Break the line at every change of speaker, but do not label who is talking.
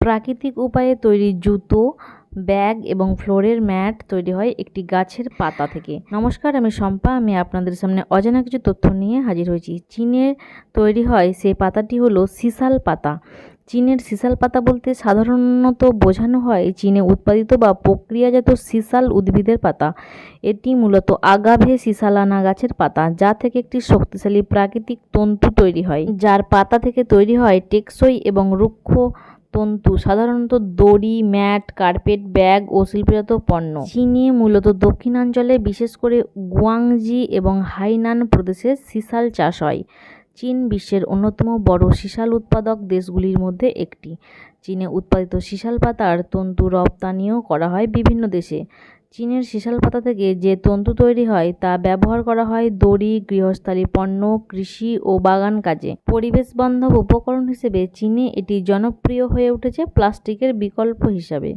প্রাকৃতিক উপায়ে তৈরি জুতো, ব্যাগ এবং ফ্লোরের ম্যাট তৈরি হয় একটি গাছের পাতা থেকে। নমস্কার, আমি শম্পা। আমি আপনাদের সামনে অজানা কিছু তথ্য নিয়ে হাজির হয়েছি। চীনের তৈরি হয় সেই পাতাটি হলো সিসাল পাতা। চীনের সিসাল পাতা বলতে সাধারণত বোঝানো হয় চীনে উৎপাদিত বা প্রক্রিয়াজাত সিসাল উদ্ভিদের পাতা। এটি মূলত আগাভে সিসালানা গাছের পাতা, যা থেকে একটি শক্তিশালী প্রাকৃতিক তন্তু তৈরি হয়, যার পাতা থেকে তৈরি হয় টেকসই এবং রুক্ষ তন্তু, সাধারণত দড়ি, ম্যাট, কার্পেট, ব্যাগ ও শিল্পজাত পণ্য। চীনে মূলত দক্ষিণাঞ্চলে, বিশেষ করে গুয়াংজি এবং হাইনান প্রদেশে সিসাল চাষ হয়। চীন বিশ্বের অন্যতম বড় সিসাল উৎপাদক দেশগুলির মধ্যে একটি। চীনে উৎপাদিত সিসাল পাতার তন্তু রপ্তানিও করা হয় বিভিন্ন দেশে। চীনের সিসাল পাতা থেকে যে তন্তু তৈরি হয় তা ব্যবহার করা হয় দড়ি, গৃহস্থালী পণ্য, কৃষি ও বাগান কাজে। পরিবেশ বান্ধব উপকরণ হিসেবে চীনে এটি জনপ্রিয় হয়ে উঠেছে প্লাস্টিকের বিকল্প হিসাবে।